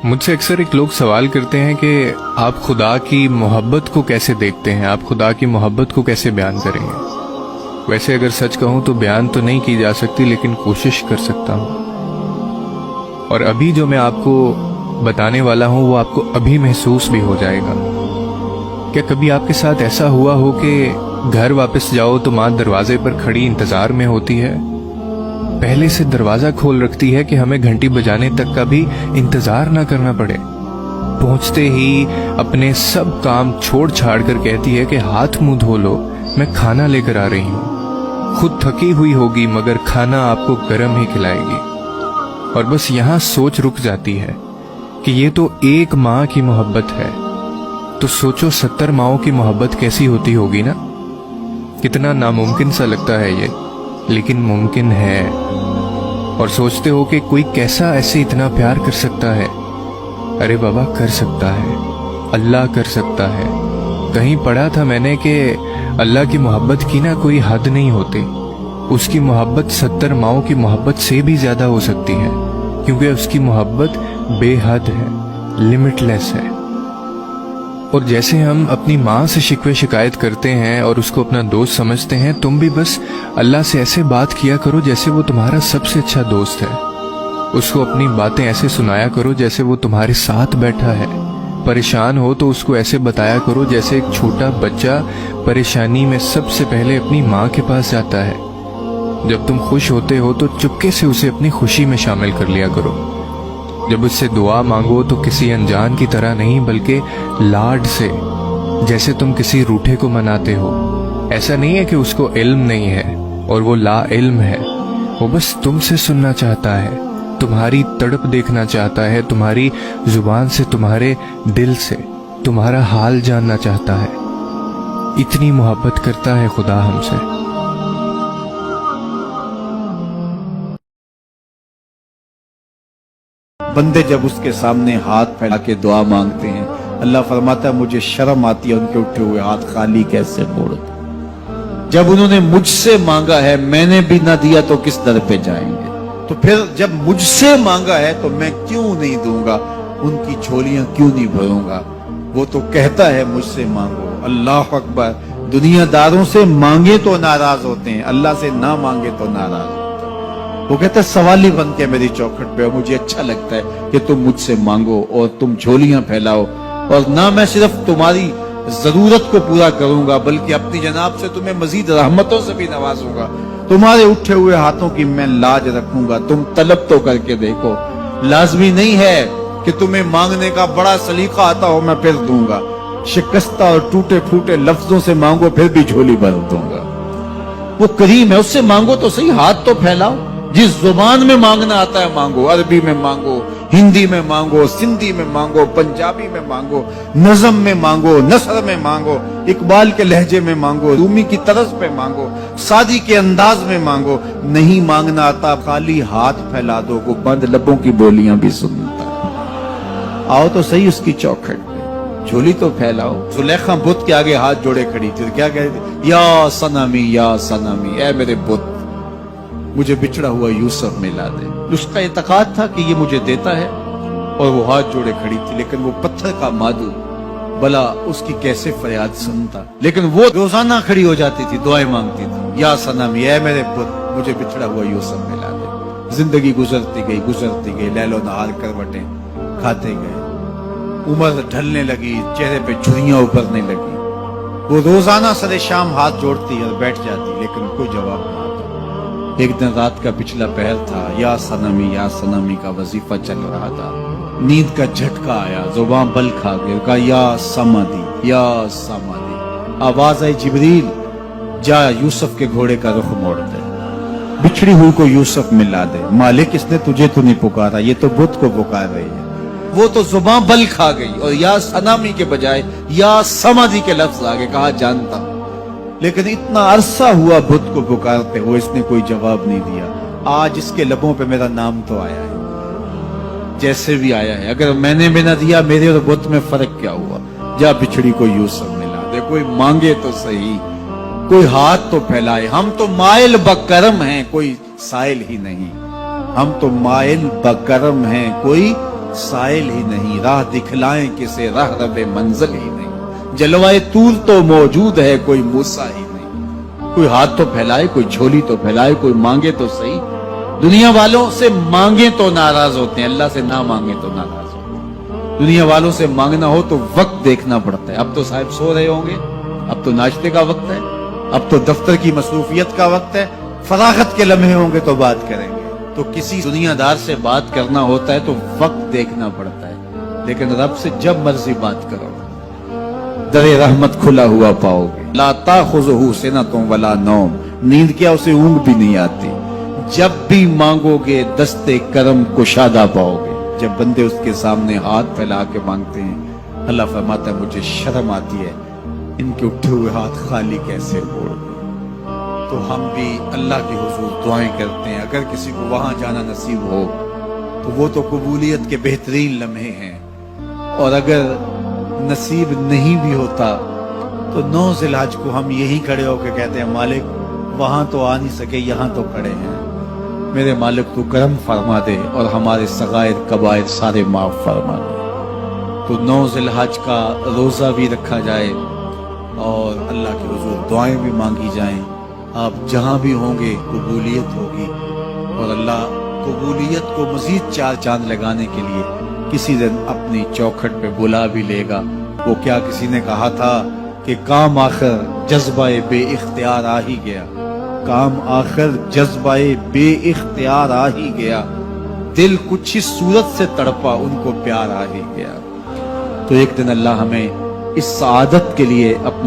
मुझसे अक्सर एक लोग सवाल करते हैं कि आप खुदा की मोहब्बत को कैसे देखते हैं, आप खुदा की मोहब्बत को कैसे बयान करेंगे। वैसे अगर सच कहूं तो बयान तो नहीं की जा सकती, लेकिन कोशिश कर सकता हूं। और अभी जो मैं आपको बताने वाला हूं वो आपको अभी महसूस भी हो जाएगा। क्या कभी आपके साथ ऐसा हुआ हो कि घर वापस जाओ तो माँ दरवाजे पर खड़ी इंतजार में होती है, पहले से दरवाजा खोल रखती है कि हमें घंटी बजाने तक का भी इंतजार ना करना पड़े। पहुंचते ही अपने सब काम छोड़ छाड़ कर कहती है कि हाथ मुंह धो लो, मैं खाना लेकर आ रही हूँ। खुद थकी हुई होगी मगर खाना आपको गर्म ही खिलाएगी। और बस यहाँ सोच रुक जाती है कि ये तो एक माँ की मोहब्बत है, तो सोचो 70 माँओं की मोहब्बत कैसी होती होगी ना। कितना नामुमकिन सा लगता है ये, लेकिन मुमकिन है। और सोचते हो कि कोई कैसा ऐसे इतना प्यार कर सकता है। अरे बाबा, कर सकता है, अल्लाह कर सकता है। कहीं पढ़ा था मैंने कि अल्लाह की मोहब्बत की ना कोई हद नहीं होती। उसकी मोहब्बत 70 माँओं की मोहब्बत से भी ज्यादा हो सकती है, क्योंकि उसकी मोहब्बत बेहद है, लिमिटलेस है। और जैसे हम अपनी माँ से शिकवे शिकायत करते हैं और उसको अपना दोस्त समझते हैं, तुम भी बस अल्लाह से ऐसे बात किया करो जैसे वो तुम्हारा सबसे अच्छा दोस्त है। उसको अपनी बातें ऐसे सुनाया करो जैसे वो तुम्हारे साथ बैठा है। परेशान हो तो उसको ऐसे बताया करो जैसे एक छोटा बच्चा परेशानी में सबसे पहले अपनी माँ के पास जाता है। जब तुम खुश होते हो तो चुपके से उसे अपनी खुशी में शामिल कर लिया करो। जब उससे दुआ मांगो तो किसी अनजान की तरह नहीं, बल्कि लाड से, जैसे तुम किसी रूठे को मनाते हो। ऐसा नहीं है कि उसको इल्म नहीं है और वो ला इल्म है। वो बस तुमसे सुनना चाहता है, तुम्हारी तड़प देखना चाहता है, तुम्हारी जुबान से, तुम्हारे दिल से तुम्हारा हाल जानना चाहता है। इतनी मोहब्बत करता है खुदा हमसे। बंदे जब उसके सामने हाथ फैला के दुआ मांगते हैं, अल्लाह फरमाता है मुझे शर्म आती है उनके उठे हुए हाथ खाली कैसे मोड़ दूं। जब उन्होंने मुझसे मांगा है, मैंने भी ना दिया तो किस दर पे जाएंगे। तो फिर जब मुझसे मांगा है तो मैं क्यों नहीं दूंगा, उनकी झोलियां क्यों नहीं भरूंगा। वो तो कहता है मुझसे मांगो। अल्लाह अकबर। दुनियादारों से मांगे तो नाराज होते हैं, अल्लाह से ना मांगे तो नाराज। वो कहता है सवाली बन के मेरी चौखट पे, और मुझे अच्छा लगता है कि तुम मुझसे मांगो और तुम झोलियां फैलाओ। और ना मैं सिर्फ तुम्हारी जरूरत को पूरा करूंगा, बल्कि अपनी जनाब से तुम्हें मजीद रहमतों से भी नवाजूंगा। तुम्हारे उठे हुए हाथों की मैं लाज रखूंगा। तुम तलब तो करके देखो। लाजमी नहीं है कि तुम्हें मांगने का बड़ा सलीका आता हो, मैं फिर दूंगा। शिकस्ता और टूटे फूटे लफ्जों से मांगो, फिर भी झोली भर दूंगा। वो करीम है, उससे मांगो तो सही, हाथ तो फैलाओ। जिस जुबान में मांगना आता है मांगो। अरबी में मांगो, हिंदी में मांगो, सिंधी में मांगो, पंजाबी में मांगो, नज़म में मांगो, नसर में मांगो, इकबाल के लहजे में मांगो, रूमी की तरस पे मांगो, सादी के अंदाज में मांगो। नहीं मांगना आता, खाली हाथ फैला दो, वो बंद लबों की बोलियां भी सुनता है। आओ तो सही उसकी चौखट पे, झोली तो फैलाओ। जुलेखा बुत के आगे हाथ जोड़े खड़ी थी, क्या कहती, या सनमी, या सनमी, ऐ मेरे बुत, मुझे बिछड़ा हुआ यूसुफ मिला दे। उसका इत्तेकाद था कि ये मुझे देता है, और वो हाथ जोड़े खड़ी थी। लेकिन वो पत्थर का मादू, भला उसकी कैसे फरियाद सुनता। लेकिन वो रोजाना खड़ी हो जाती थी, दुआएं मांगती थी, या सनमी, ऐ मेरे पुत्र, मुझे बिछड़ा हुआ यूसुफ मिला दे। जिंदगी गुजरती गई, लैलो नहार करवटें खाते गए। उम्र ढलने लगी, चेहरे पे झुर्रियां उभरने लगी। वो रोजाना सरे शाम हाथ जोड़ती और बैठ जाती, लेकिन कोई जवाब नहीं। एक दिन रात का पिछला पहर था, या सनमी का वजीफा चल रहा था। नींद का झटका आया, जुबान बल खा गई, कहा या समादी, या समादी। आवाज आई, जिब्रील जा यूसुफ के घोड़े का रुख मोड़ दे, बिछड़ी हुई को यूसुफ मिला दे। मालिक, इसने तुझे तो नहीं पुकारा, ये तो बुत को पुकार रही है। वो तो जुबान बल खा गई और या सनामी के बजाय या समादी के लफ्ज आगे। कहा जानता, लेकिन इतना अरसा हुआ बुत को पुकारते हुए, इसने कोई जवाब नहीं दिया। आज इसके लबों पे मेरा नाम तो आया है, जैसे भी आया है। अगर मैंने भी ना दिया, मेरे और बुत में फर्क क्या हुआ। जा बिछड़ी को यूसुफ मिला दे। कोई मांगे तो सही, कोई हाथ तो फैलाए। हम तो माइल बकरम हैं, कोई साइल ही नहीं। हम तो माइल बकरम हैं, कोई سائل ہی نہیں، راہ دکھلائیں کسے راہ رب منزل ہی نہیں، جلوائے طور تو موجود ہے کوئی موسیٰ ہی نہیں، کوئی ہاتھ تو پھیلائے، کوئی جھولی تو پھیلائے، کوئی مانگے تو صحیح۔ دنیا والوں سے مانگے تو ناراض ہوتے ہیں، اللہ سے نہ مانگے تو ناراض ہوتے ہیں۔ دنیا والوں سے مانگنا ہو تو وقت دیکھنا پڑتا ہے، اب تو صاحب سو رہے ہوں گے، اب تو ناشتے کا وقت ہے، اب تو دفتر کی مصروفیت کا وقت ہے، فراغت کے لمحے ہوں گے تو بات کریں گے۔ تو کسی دنیا دار سے بات کرنا ہوتا ہے تو وقت دیکھنا پڑتا ہے، لیکن رب سے جب مرضی بات کرو در رحمت کھلا ہوا پاؤ گے۔ لا تاخذہ سنۃ ولا نوم، نیند کیا اسے اونگ بھی نہیں آتی، جب بھی مانگو گے دستے کرم کشادہ پاؤ گے۔ جب بندے اس کے سامنے ہاتھ پھیلا کے مانگتے ہیں، اللہ فرماتا ہے مجھے شرم آتی ہے ان کے اٹھے ہوئے ہاتھ خالی کیسے موڑ دوں۔ تو ہم بھی اللہ کے حضور دعائیں کرتے ہیں، اگر کسی کو وہاں جانا نصیب ہو تو وہ تو قبولیت کے بہترین لمحے ہیں، اور اگر نصیب نہیں بھی ہوتا تو 9 ذی الحج کو ہم یہی کھڑے ہو کے کہتے ہیں مالک وہاں تو آ نہیں سکے، یہاں تو کھڑے ہیں، میرے مالک تو کرم فرما دے اور ہمارے صغائر کبائر سارے معاف فرما دے۔ تو 9 ذی الحج کا روزہ بھی رکھا جائے اور اللہ کے حضور دعائیں بھی مانگی جائیں۔ آپ جہاں بھی ہوں گے قبولیت ہوگی، اور اللہ قبولیت کو مزید 4 چاند لگانے کے لیے کسی دن اپنی چوکھٹ پہ بلا بھی لے گا۔ وہ کیا کسی نے کہا تھا کہ کام آخر جذبہ بے اختیار آ ہی گیا، کام آخر جذبہ بے اختیار آ ہی گیا، دل کچھ ہی صورت سے تڑپا ان کو پیار آ ہی گیا۔ تو ایک دن اللہ ہمیں اس سعادت کے لیے اپنے